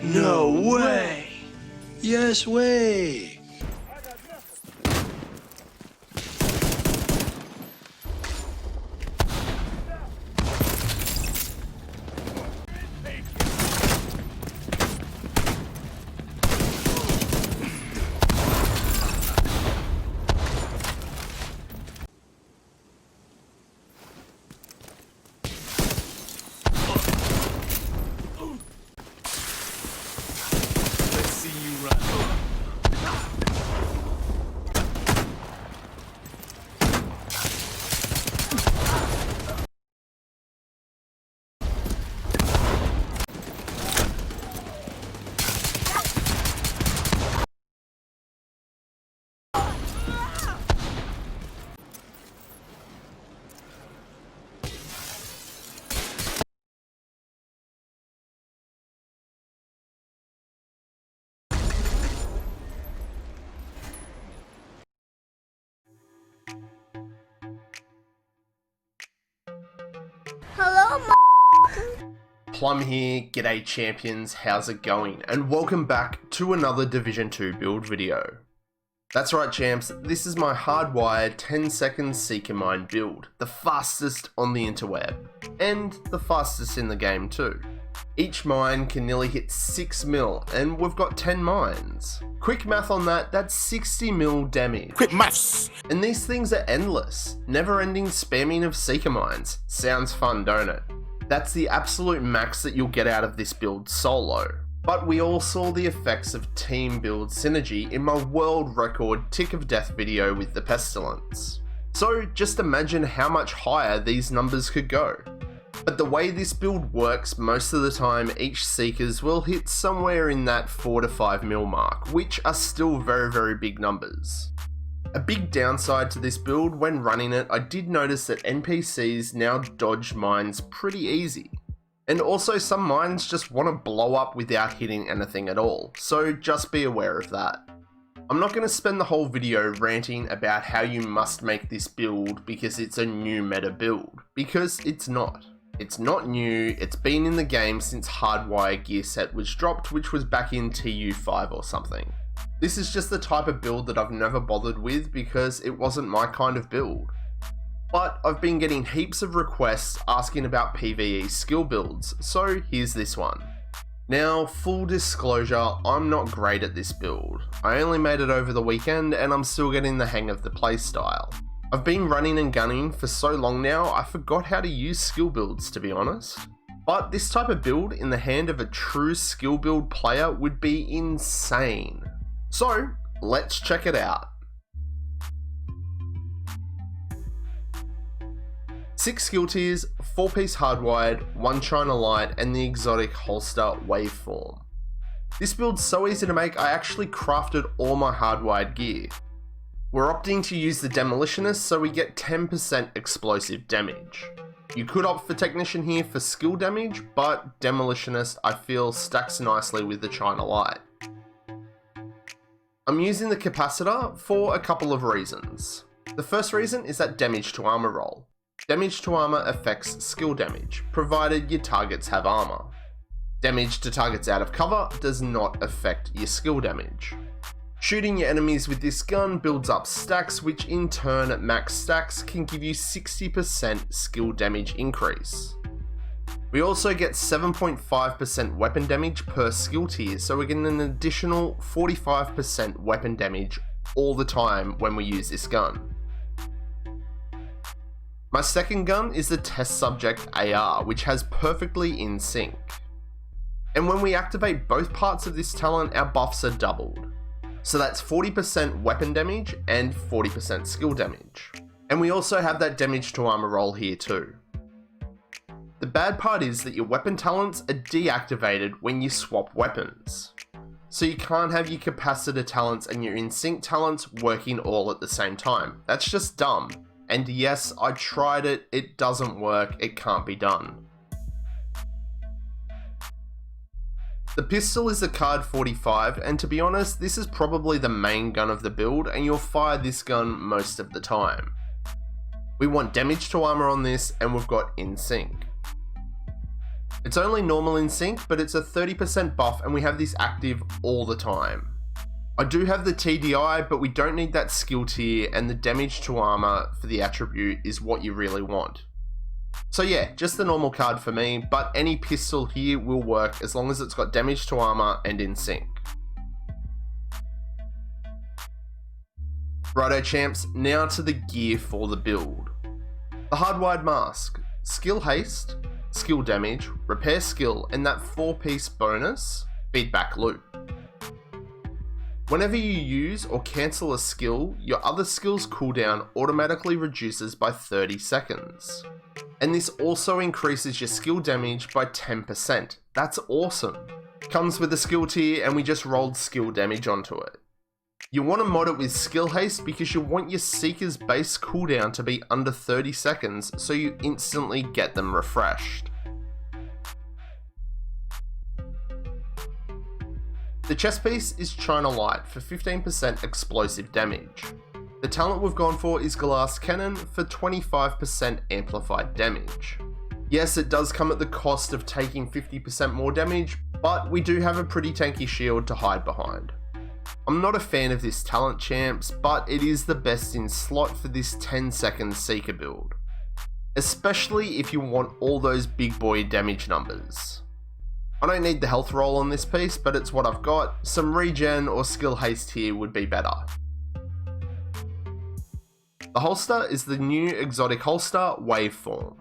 No way! Yes way! Plum here, g'day champions, how's it going? And welcome back to another Division 2 build video. That's right champs, this is my hardwired 10-second Seeker mine build, the fastest on the interweb, and the fastest in the game too. Each mine can nearly hit 6 mil, and we've got 10 mines. Quick math on that, that's 60 mil damage. Quick maths! And these things are endless, never-ending spamming of Seeker mines. Sounds fun, don't it? That's the absolute max that you'll get out of this build solo. But we all saw the effects of team build synergy in my world record tick of death video with the Pestilence. So just imagine how much higher these numbers could go. But the way this build works, most of the time each Seekers will hit somewhere in that 4 to 5 mil mark, which are still very big numbers. A big downside to this build, when running it, I did notice that NPCs now dodge mines pretty easy. And also some mines just want to blow up without hitting anything at all, so just be aware of that. I'm not going to spend the whole video ranting about how you must make this build because it's a new meta build, because it's not. It's not new, it's been in the game since Hardwire gear set was dropped, which was back in TU5 or something. This is just the type of build that I've never bothered with because it wasn't my kind of build. But I've been getting heaps of requests asking about PVE skill builds, so here's this one. Now, full disclosure, I'm not great at this build. I only made it over the weekend and I'm still getting the hang of the playstyle. I've been running and gunning for so long now, I forgot how to use skill builds, to be honest. But this type of build in the hand of a true skill build player would be insane. So, let's check it out. 6 skill tiers, 4-piece hardwired, 1 China light, and the exotic holster waveform. This build's so easy to make, I actually crafted all my hardwired gear. We're opting to use the demolitionist so we get 10% explosive damage. You could opt for technician here for skill damage, but demolitionist I feel stacks nicely with the China light. I'm using the capacitor for a couple of reasons. The first reason is that damage to armor roll. Damage to armor affects skill damage, provided your targets have armor. Damage to targets out of cover does not affect your skill damage. Shooting your enemies with this gun builds up stacks, which in turn at max stacks can give you 60% skill damage increase. We also get 7.5% weapon damage per skill tier, so we're getting an additional 45% weapon damage all the time when we use this gun. My second gun is the Test Subject AR, which has perfectly in sync. And when we activate both parts of this talent, our buffs are doubled. So that's 40% weapon damage and 40% skill damage. And we also have that damage to armor roll here too. The bad part is that your weapon talents are deactivated when you swap weapons. So you can't have your capacitor talents and your in sync talents working all at the same time. That's just dumb. And yes, I tried it, it doesn't work, it can't be done. The pistol is the Card 45, and to be honest, this is probably the main gun of the build, and you'll fire this gun most of the time. We want damage to armor on this, and we've got in sync. It's only normal in sync, but it's a 30% buff and we have this active all the time. I do have the TDI, but we don't need that skill tier, and the damage to armor for the attribute is what you really want. So yeah, just the normal card for me, but any pistol here will work as long as it's got damage to armor and in sync. Righto champs, now to the gear for the build. The hardwired mask, skill haste, skill damage, repair skill, and that 4-piece bonus, feedback loop. Whenever you use or cancel a skill, your other skill's cooldown automatically reduces by 30 seconds. And this also increases your skill damage by 10%. That's awesome. Comes with a skill tier and we just rolled skill damage onto it. You want to mod it with skill haste because you want your Seeker's base cooldown to be under 30 seconds so you instantly get them refreshed. The chest piece is China Light for 15% explosive damage. The talent we've gone for is Glass Cannon for 25% amplified damage. Yes, it does come at the cost of taking 50% more damage, but we do have a pretty tanky shield to hide behind. I'm not a fan of this talent champs, but it is the best in slot for this 10-second Seeker build. Especially if you want all those big boy damage numbers. I don't need the health roll on this piece, but it's what I've got. Some regen or skill haste here would be better. The holster is the new exotic holster, Waveform.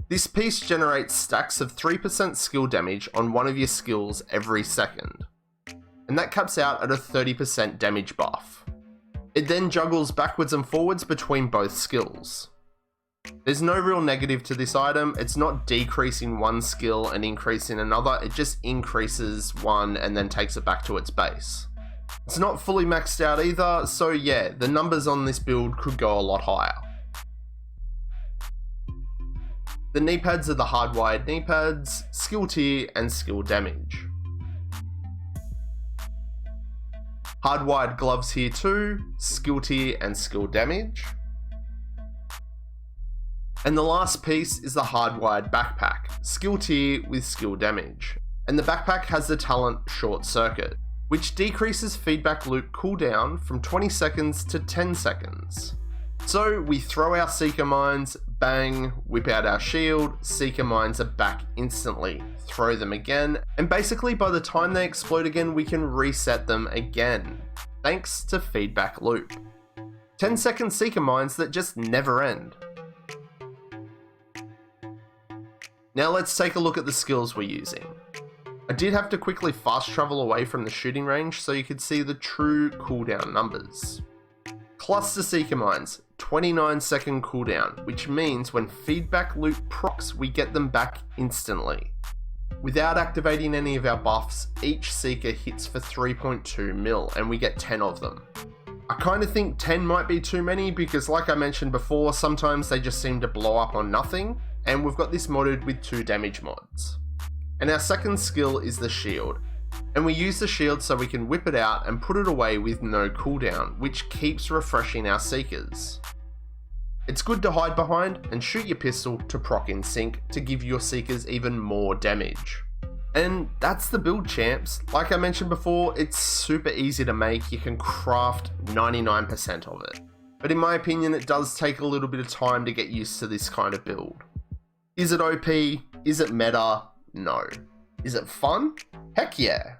This piece generates stacks of 3% skill damage on one of your skills every second. And that caps out at a 30% damage buff. It then juggles backwards and forwards between both skills. There's no real negative to this item. It's not decreasing one skill and increasing another, it just increases one and then takes it back to its base. It's not fully maxed out either, so yeah, the numbers on this build could go a lot higher. The knee pads are the hardwired knee pads, skill tier and skill damage. Hardwired gloves here too, skill tier and skill damage. And the last piece is the hardwired backpack, skill tier with skill damage. And the backpack has the talent Short Circuit, which decreases feedback loop cooldown from 20 seconds to 10 seconds. So we throw our Seeker mines, bang, whip out our shield, Seeker mines are back instantly, throw them again, and basically by the time they explode again we can reset them again, thanks to feedback loop. 10-second Seeker mines that just never end. Now let's take a look at the skills we're using. I did have to quickly fast travel away from the shooting range so you could see the true cooldown numbers. Cluster Seeker Mines, 29-second cooldown, which means when feedback loop procs we get them back instantly. Without activating any of our buffs, each Seeker hits for 3.2 mil and we get 10 of them. I kind of think 10 might be too many because like I mentioned before, sometimes they just seem to blow up on nothing, and we've got this modded with 2 damage mods. And our second skill is the shield, and we use the shield so we can whip it out and put it away with no cooldown, which keeps refreshing our Seekers. It's good to hide behind and shoot your pistol to proc in sync to give your Seekers even more damage. And that's the build champs. Like I mentioned before, it's super easy to make, you can craft 99% of it. But in my opinion, it does take a little bit of time to get used to this kind of build. Is it OP? Is it meta? No. Is it fun? Heck yeah.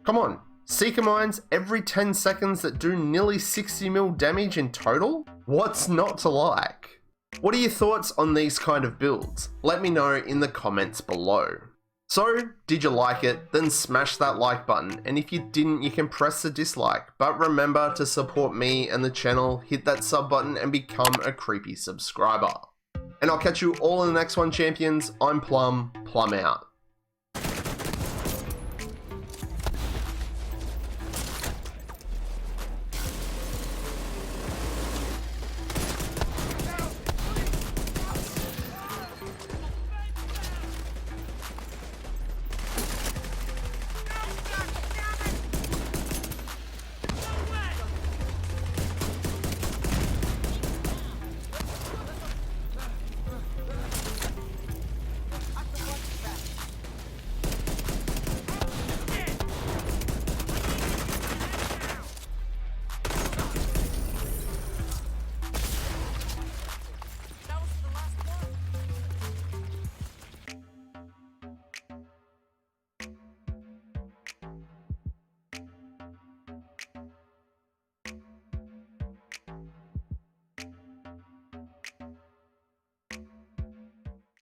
Come on, Seeker mines every 10 seconds that do nearly 60 mil damage in total? What's not to like? What are your thoughts on these kind of builds? Let me know in the comments below. So, did you like it? Then smash that like button, and if you didn't, you can press the dislike. But remember to support me and the channel, hit that sub button and become a creepy subscriber. And I'll catch you all in the next one, champions. I'm Plum out.